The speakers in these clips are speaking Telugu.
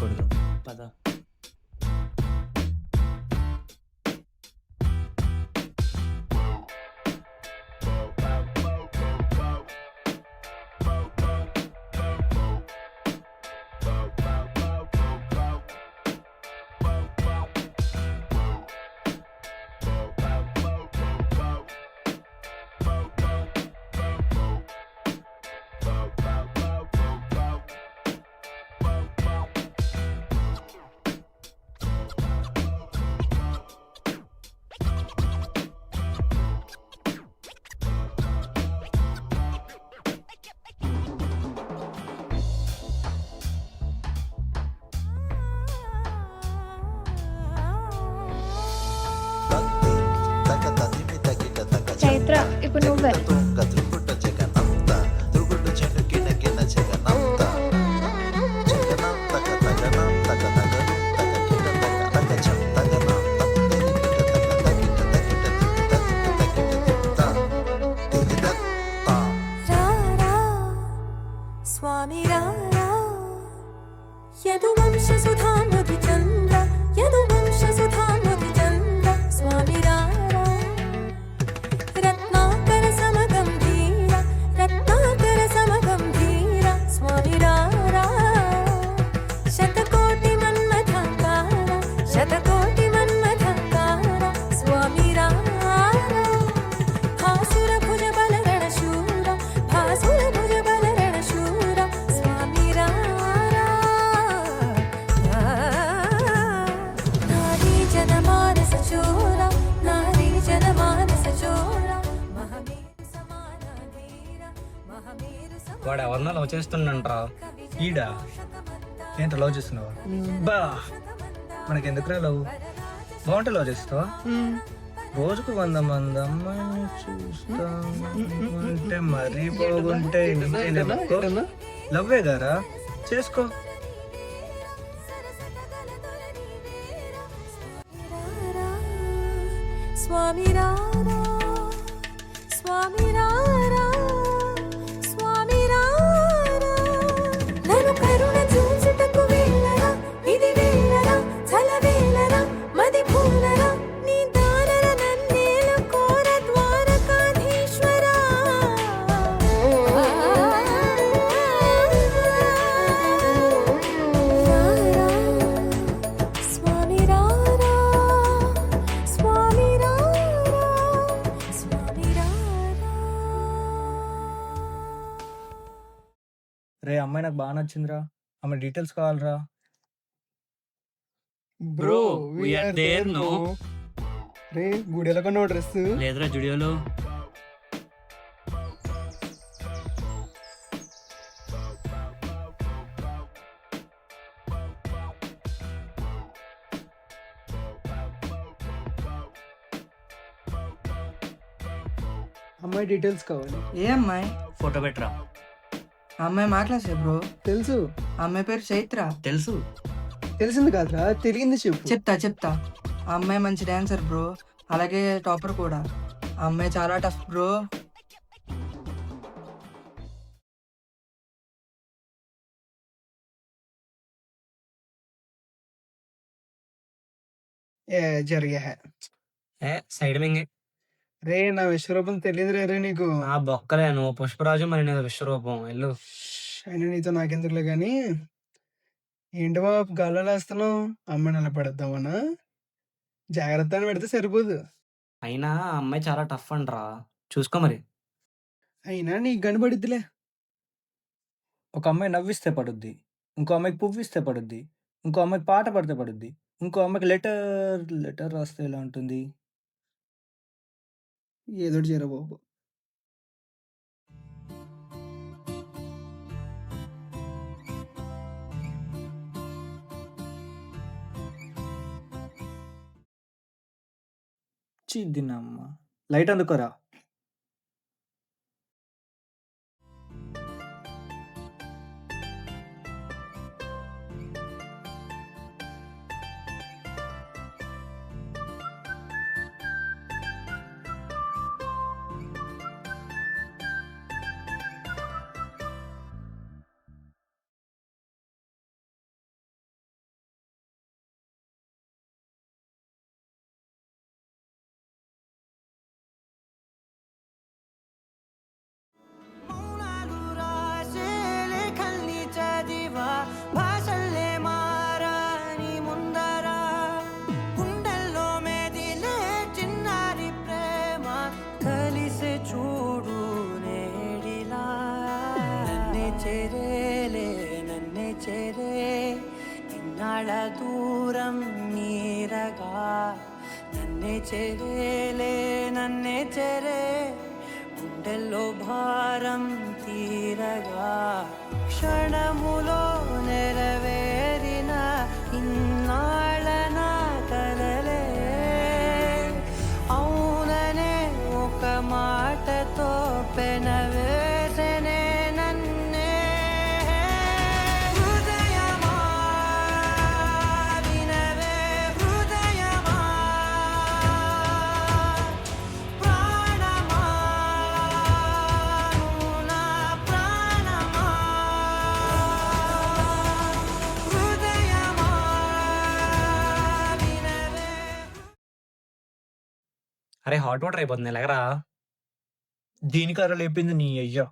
కొడదాం పద. చైత్ర ఇప్పుడు నువ్వే. స్వామి రారా యదువంశ సుధామృతి చంద్ర యదువంశ సుధామృతి చంద్ర స్వామి రారా రత్నాకర సమగంభీర రత్నాకర సమగంభీర స్వామి రారా శతకోటి మన్మథాకార శతకోటి మన్మథాకార స్వామి రారా భాసుర భుజ బల రణశూర భాసుర భుజ బల రణశూర స్వామి రారా నారీ జనమానస చోర నారీ జనమానస చోర మహమేరు సమాన ధీర మహమేరు వాడు ఎవరినో లవ్ చేస్తుండంట్రా. ఈడా ఏంటో లవ్ చేస్తున్నావా? బా మనకెందుకురా లవ్? బాగుంటే లవ్ చేస్తావా? రోజుకు 100 మంది అమ్మాయిని చూస్తామంటే మరీ బాగుంటే లవ్వే గారా, చేసుకో. స్వామి రారా స్వామి రారా స్వామి రారా నన్ను కరుణ చూచుటకు వెళ్ళరా ఇది వెళ్ళరా చల వెళ్ళరా మది పూలరా నీ దారర నన్నేల కోర ద్వారకాధీశ్వరా రారా స్వామి రారా స్వామి రారా స్వామి రారా. రే అమ్మాయి నాకు బాగా నచ్చిందిరా, ఆమె డీటెయిల్స్ కావాలరా. Bro we are there no. రే గుడిలో కొన్న డ్రెస్ లేదురా జుడియోలో. అమ్మాయి డీటెయిల్స్ కావాలి. ఏ అమ్మాయి? ఫోటో పెట్టరా. ఆ అమ్మాయి మా క్లాసే బ్రో. తెలుసు, ఆ అమ్మాయి పేరు చైత్ర. తెలుసు. తెలిసింది కాదురా, తెలియంది చెప్పు. చెప్తా ఆ అమ్మాయి మంచి డాన్సర్ బ్రో, అలాగే టాపర్ కూడా. ఆ అమ్మాయి చాలా టఫ్ బ్రో. ఏ జరిగా సైడ్ మింగి రే నా విశ్వరూపం తెలియదు రే నీకు. ఆ బొక్కలే, నువ్వు పుష్పరాజు మరి నేను విశ్వరూపం. వెళ్ళు. అయినా నీతో నాకెందుకులే గాని, ఏంటి బాబు గాల్లో వేస్తున్నావు? అమ్మాయి నిలబడద్దామనా? జాగ్రత్త అని పెడితే సరిపోదు. అయినా ఆ అమ్మాయి చాలా టఫ్ అంటరా, చూసుకో మరి. అయినా నీకు కనబడిద్దిలే. ఒక అమ్మాయి నవ్విస్తే పడుద్ది, ఇంకో అమ్మాయికి పువ్విస్తే పడుద్ది, ఇంకో అమ్మాయికి పాట పడితే పడుద్ది, ఇంకో అమ్మాయికి లెటర్ రాస్తే ఎలా ఉంటుంది? ఏదో చేయరా బాబు. చిద్దినమ్మ లైట్ అందుకోరా. ఇన్నాళ్ళ దూరం నీరగా నన్నే చెరేలే నన్నే చెరే గుండెల్లో భారం తీరగా క్షణములో నెరవేరిన ఇన్నాళ్ళ నా కలలే అవుననే ఒక మాటతో పెనవేసనే నన్నే హృదయమా వినవే హృదయమా ప్రాణమా నువ్వు నా ప్రాణమా హృదయమా వినవే. అరే హాట్ వాటర్ అయిపోతుంది ఎలాగరా? దీనికర లేపింది నీ అయ్యా.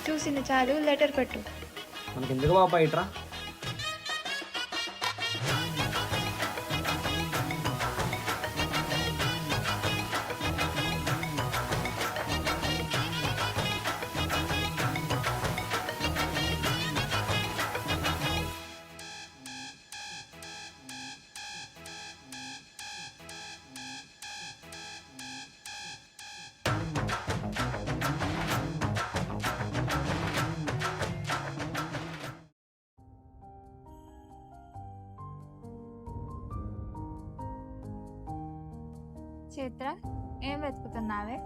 చూసింది చాలు, లెటర్ పెట్టు. మనకి ఎందుకు బాబా ఇట్రా? చైత్ర, ఏం వెతుకుతున్నావే?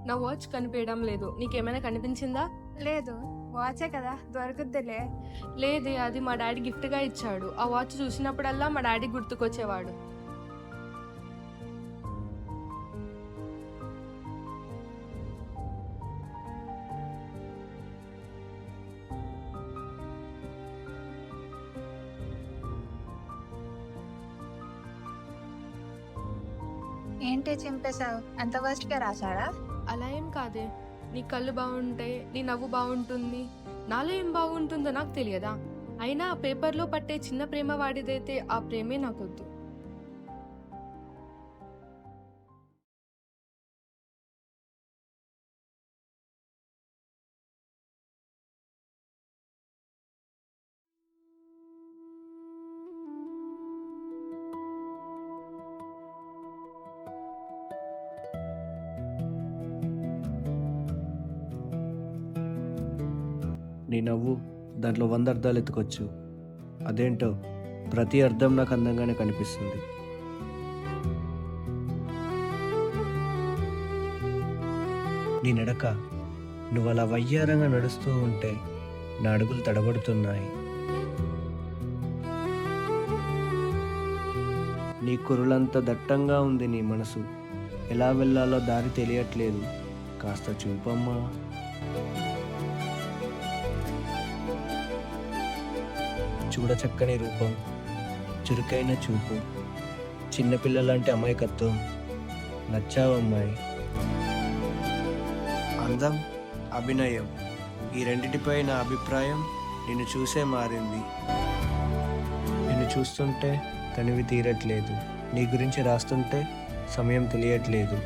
నా వాచ్ కనిపించడం లేదు. నీకేమైనా కనిపించిందా? లేదు, వాచే కదా, దొరుకుద్దిలే. లేదే, అది మా డాడీ గిఫ్ట్గా ఇచ్చాడు. ఆ వాచ్ చూసినప్పుడల్లా మా డాడీ గుర్తుకొచ్చేవాడు. ఏంటి చింపేశావు? అంత వర్స్ట్గా రాశాడా? అలా ఏం కాదే. నీ కళ్ళు బాగుంటే నీ నవ్వు బాగుంటుంది. నాలో ఏం బాగుంటుందో నాకు తెలియదా? అయినా ఆ పేపర్లో పట్టే చిన్న ప్రేమ వాడిదైతే ఆ ప్రేమే నాకొద్దు. నీ నవ్వు దాంట్లో 100 అర్థాలు ఎత్తుకొచ్చు. అదేంటో ప్రతి అర్థం నాకు అందంగానే కనిపిస్తుంది. నీ నడక, నువ్వు అలా వయ్యారంగా నడుస్తూ ఉంటే నా అడుగులు తడబడుతున్నాయి. నీ కురులంత దట్టంగా ఉంది నీ మనసు. ఎలా వెళ్ళాలో దారి తెలియట్లేదు. కాస్త చూపమ్మా. చూడచక్కని రూపం, చురుకైన చూపు, చిన్నపిల్లలాంటి అమాయకత్వం. నచ్చావమ్మాయి. అందం, అభినయం, ఈ రెండిటిపై నా అభిప్రాయం నిన్ను చూసే మారింది. నిన్ను చూస్తుంటే తనివి తీరట్లేదు. నీ గురించి రాస్తుంటే సమయం తెలియట్లేదు.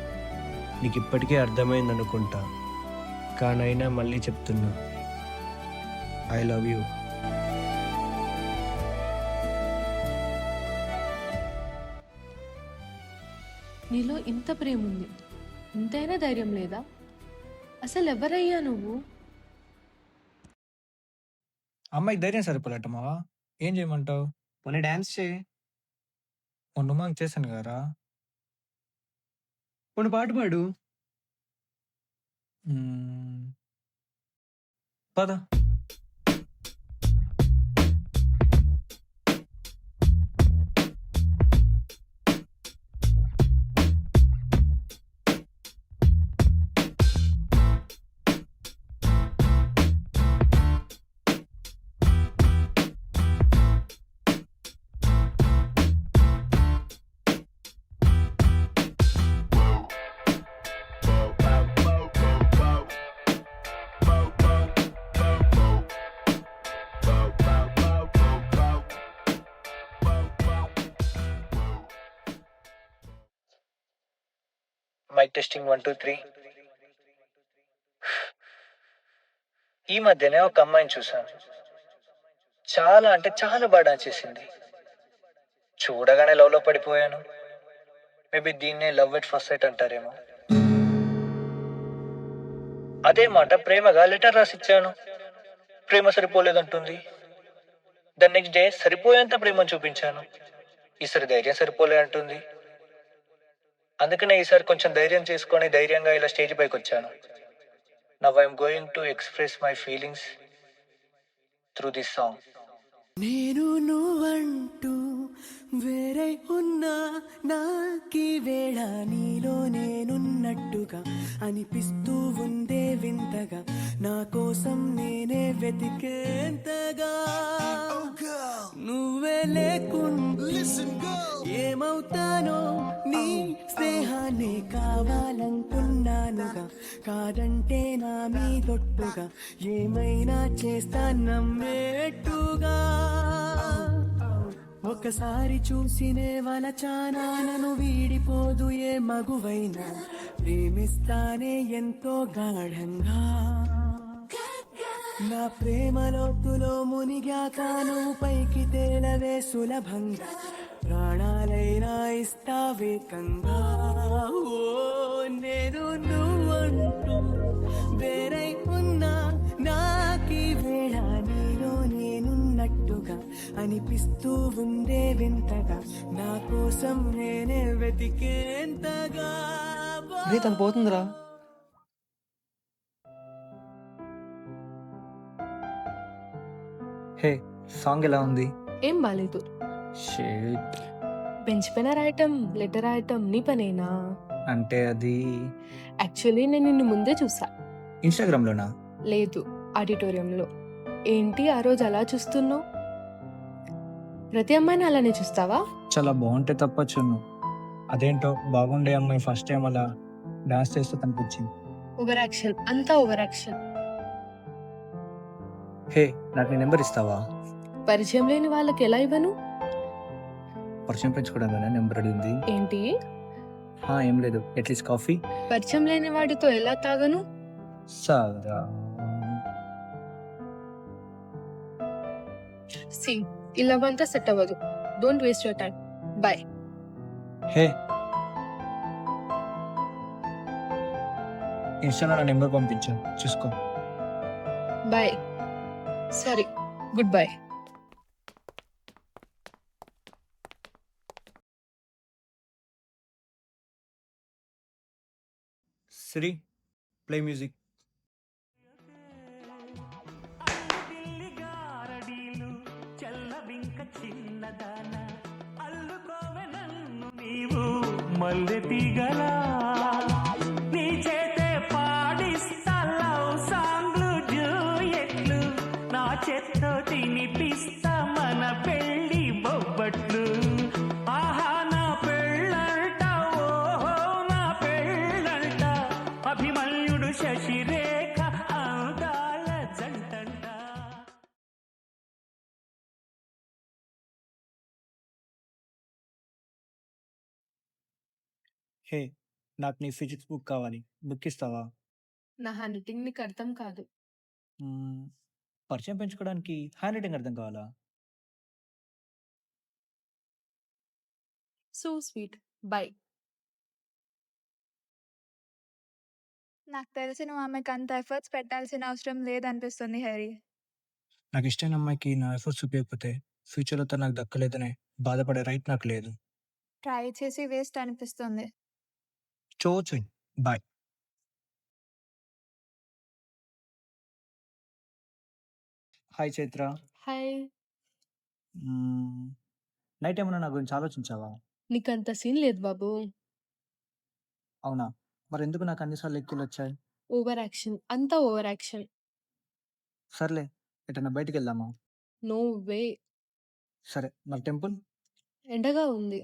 నీకు ఇప్పటికే అర్థమైంది అనుకుంటా. కానైనా మళ్ళీ చెప్తున్నా, ఐ లవ్ యూ. నీలో ఇంత ప్రేమ ఉంది, ఇంతైనా ధైర్యం లేదా? అసలు ఎవరయ్యా నువ్వు? అమ్మాయికి ధైర్యం సరిపోలేట మావా. ఏం చేయమంటావు? పోనీ డాన్స్ చేయి. మొన్న మాకు చేశాను కదరా. కొన్ని పాట పాడు. మ్మ్. పద. Mic testing 1 2 3. ఈ మధ్యనే ఒక అమ్మాయిని చూసాను. చాలా అంటే చాలా బాగా డాన్స్ చేసింది. చూడగానే లవ్ లో పడిపోయాను. మేబీ దీన్నే లవ్ ఎట్ ఫస్ట్ సైట్ అంటారేమో. అదే మాట ప్రేమగా లెటర్ రాసిచ్చాను. ప్రేమ సరిపోలేదంటుంది. ద నెక్స్ట్ డే సరిపోయేంత ప్రేమను చూపించాను. ఈసారి ధైర్యం సరిపోలే అంటుంది. అందుకనే ఈసారి కొంచెం ధైర్యం చేసుకొని ధైర్యంగా ఇలా స్టేజ్ పైకి వచ్చాను. Now I'm going to express my feelings through this song. నేను నువ్వంటూ వేరే ఉన్నా నాకీ వేళ నీలో నేనున్నట్టుగా అనిపిస్తూ ఉందే వింతగా నా కోసం నేనే వెతికేంతగా నువ్వే లేకుండా ఏమవుతానో నీ స్నేహాన్ని కావాలనుకున్నానుగా కాదంటే నా మీదొట్టుగా ఏమైనా చేస్తా నమ్మేట్టుగా ఒకసారి చూసినే వలచానా నన్ను వీడిపోదు ఏ మగువైనా ప్రేమిస్తానే ఎంతో గాఢంగా నా ప్రేమ లోతులో మునిగాక నువ్వు పైకి తేలవే సులభంగా ప్రాణాలైనా ఇస్తావేకంగా ఓ నేను నువ్వంటూ వేరై ఉన్నా నాకీ వేళ నీలో నేనున్నట్టుగా అనిపిస్తూ ఉందే వింతగా నా కోసం నేనే వెతికేంతగా రే తను పోతుందిరా. హే సాంగ్ ఎలా ఉంది? ఏం బాలేదు. షేట్. బెంచ్ పైన రాయటం, లెటర్ రాయటం నీ పనేనా? అంటే అది యాక్చువల్లీ నేను నిన్ను ముందే చూసా. ఇన్స్టాగ్రామ్లోనా? లేదు, ఆడిటోరియంలో. ఏంటి ఆ రోజు అలా చూస్తున్నావు? ప్రతి అమ్మాయిని అలానే చూస్తావా? చాలా బాగుంటే తప్ప చున్ను. అదేంటో బాగుండే అమ్మాయి ఫస్ట్ టైం అలా డాన్స్ చేస్తూ కనిపించింది. ఓవర్ యాక్షన్, అంతా ఓవర్ యాక్షన్. హే నాకు నీ నెంబర్ ఇస్తావా? పరిచయం లేని వాళ్ళకి ఎలా ఇవ్వను? పరిచయం పెంచుకోవడం నెంబర్ అడిగింది. ఏంటి? ఏం లేదు, అట్లీస్ట్ కాఫీ. పరిచయం లేని వాడితో ఎలా తాగను? సదా సి ఇలా అంతా సెట్ అవ్వదు. Don't waste your time. Bye. Hey ఇన్స్టాలో నా నెంబర్ పంపించు, చూసుకో. Bye. Sorry, goodbye. Siri play music. మల్లె తీగలా నీ చేతే పాడిస్తా లవ్ సాంగ్లు జూయెట్లు నా చేత్తో తినిపిస్తా మన పెళ్ళి బొబ్బట్లు ఆహా నా పెళ్ళంట ఓహో నా పెళ్ళంట అభిమన్యుడు శశిరేఖ అందాల జంటంట. హే నాకు నీ ఫిజిక్స్ బుక్ కావాలి, బుక్ ఇస్తావా? నా హ్యాండ్ రైటింగ్ నీకు అర్థం కాదు. పరిచయం పెంచుకోవడానికి హ్యాండ్ రైటింగ్ అర్థం కావాలా? So sweet. బై. నాకు తెలిసి నువ్వు ఆమెకు అంత ఎఫర్ట్స్ పెట్టాల్సిన అవసరం లేదనిపిస్తుంది హరి. నాకు ఇష్టమైన అమ్మాయికి నా ఎఫర్ట్స్ ఉపయోగపోతే ఫ్యూచర్‌లో తను నాకు దక్కలేదనే బాధపడే రైట్ నాకు లేదు. ట్రై చేసి వేస్ట్ అనిపిస్తుంది. చూచి bye. Hi Chaitra. Hi. Night ఏమన్నా నా గురించి ఆలోచించావా? నీకంత సీన్ లేదు బాబు. అవునా? మరెందుకు నాకు అన్ని సార్లు ఎక్కిలొచ్చాయి? Over action. అంతా ఓవర్ యాక్షన్. సర్లే ఎటన్నా బయటికెళ్దామా? No way. సరే మరి టెంపుల్? ఎండగా ఉంది.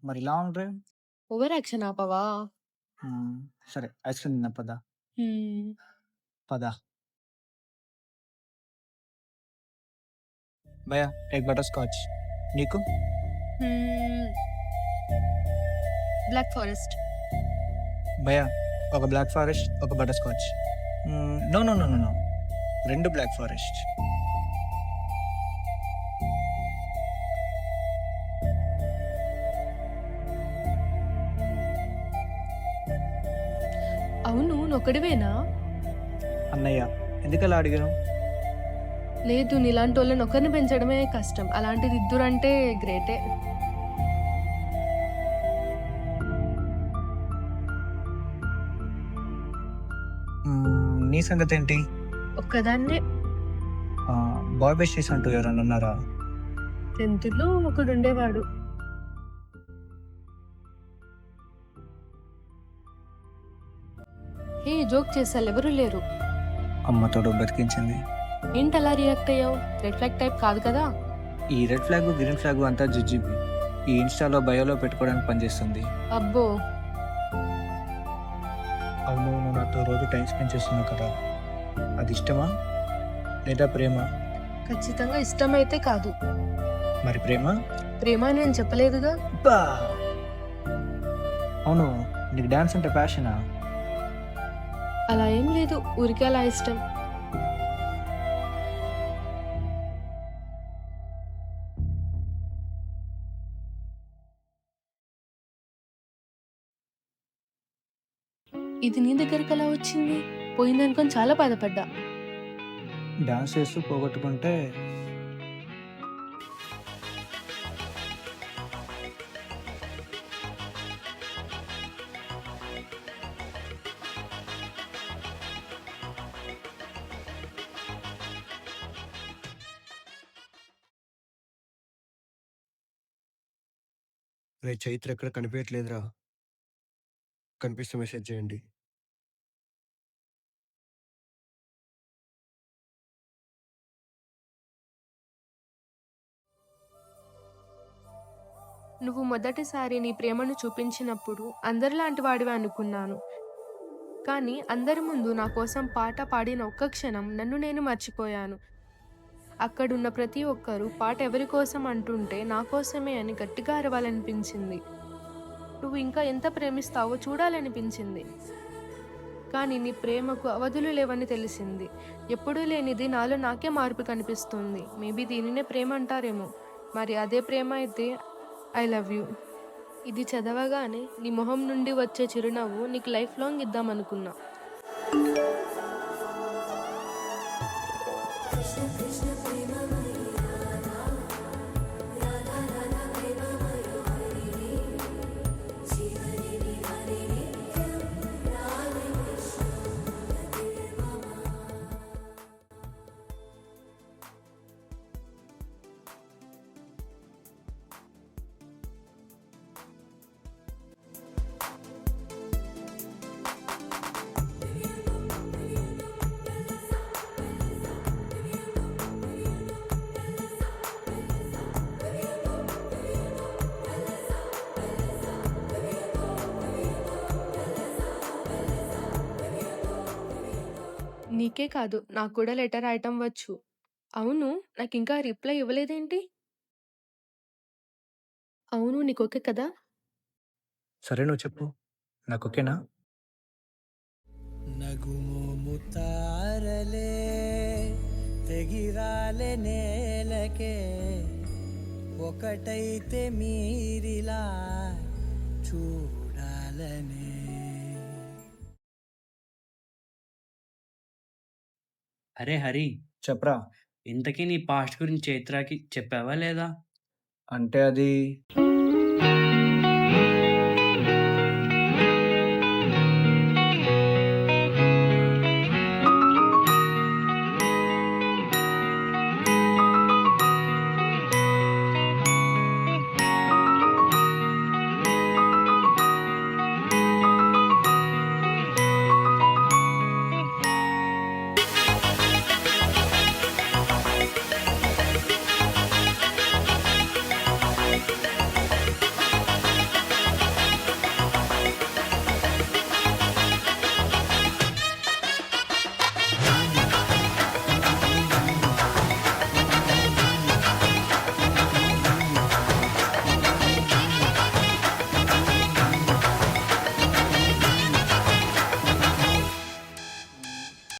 మరి లాంగ్ డ్రైవ్? ఓవర్ యాక్షన్ ఆపవా? సరే ఐస్ క్రీమ్ తిందాం పద. హ్మ్. పద. భయ్యా ఎగ్ బటర్ స్కాచ్. నీకు? Black forest. భయ్యా ఒక బ్లాక్ ఫారెస్ట్, ఒక butterscotch. No no no no no 2 black forest. అవును నొక్కడివేనా? అన్నయ్య ఎందుకలా అడిగాను? లేదు నీలాంటి వాళ్ళని ఒకరిని పెంచడమే కష్టం. అలాంటిది ఇద్దరంటే గ్రేటే. నీ సంగతి ఏంటి? ఒక్కదాన్నే. బాయ్ బెస్టీస్ అంటూ ఎవరన్నా ఉన్నారా? 10th ఒకడు ఉండేవాడు. హే జోక్ చేసాలు ఎవరు లేరు. అమ్మతోడు బతికించింది. ఏంటలా రియాక్ట్ అయ్యావు? రెడ్ ఫ్లాగ్ టైప్ కాదు కదా. ఈ రెడ్ ఫ్లాగ్ గ్రీన్ ఫ్లాగ్ అంతా జుజ్జిబి. ఈ ఇన్స్టాలో బయోలో పెట్టుకోవడానికి పనిచేస్తుంది. అబ్బో. అవును నువ్వు నాతో రోజు టైం స్పెండ్ చేస్తున్నావు కదా, అది ఇష్టమా లేదా ప్రేమ? ఖచ్చితంగా ఇష్టమైతే కాదు. మరి ప్రేమ? ప్రేమ నేను చెప్పలేదుగా. అబ్బా! అవును నీకు డాన్స్ అంటే ప్యాషనా? అలా ఏం లేదు, ఊరికే అలా ఇష్టం. ఇది నీ దగ్గరికి ఎలా వచ్చింది? పోయిందనుకొని చాలా బాధపడ్డా. డాన్స్ చేస్తూ పోగొట్టుకుంటే రే చైత్ర ఎక్కడ కనిపించట్లేదురా, కనిపిస్తే మెసేజ్ చేయండి. నువ్వు మొదటిసారి నీ ప్రేమను చూపించినప్పుడు అందరిలాంటి వాడివే అనుకున్నాను. కానీ అందరి ముందు నా కోసం పాట పాడిన ఒక్క క్షణం నన్ను నేను మర్చిపోయాను. అక్కడున్న ప్రతి ఒక్కరూ పాట ఎవరి కోసం అంటుంటే నా కోసమే అని గట్టిగా అరవాలనిపించింది. నువ్వు ఇంకా ఎంత ప్రేమిస్తావో చూడాలనిపించింది. కానీ నీ ప్రేమకు అవధులు లేవని తెలిసింది. ఎప్పుడూ లేనిది నాలో నాకే మార్పు కనిపిస్తుంది. మేబీ దీనినే ప్రేమ అంటారేమో. మరి అదే ప్రేమ అయితే ఐ లవ్ యూ. ఇది చదవగానే నీ మొహం నుండి వచ్చే చిరునవ్వు నీకు లైఫ్ లాంగ్ ఇద్దామనుకున్నా. నీకే కాదు నాకు కూడా లెటర్ రాయటం వచ్చు. అవును నాకు ఇంకా రిప్లై ఇవ్వలేదేంటి? అవును నీకు ఓకే కదా? సరే నువ్వు చెప్పు, నాకు ఓకేనా? నగుమోము తారలే ఎగిరాలే నేలకే ఒకటైతే మీరిలా చూడాలనే. అరే హరి, చెప్పరా. ఇంతకీ నీ పాస్ట్ గురించి చైత్రకి చెప్పావా లేదా? అంటే అది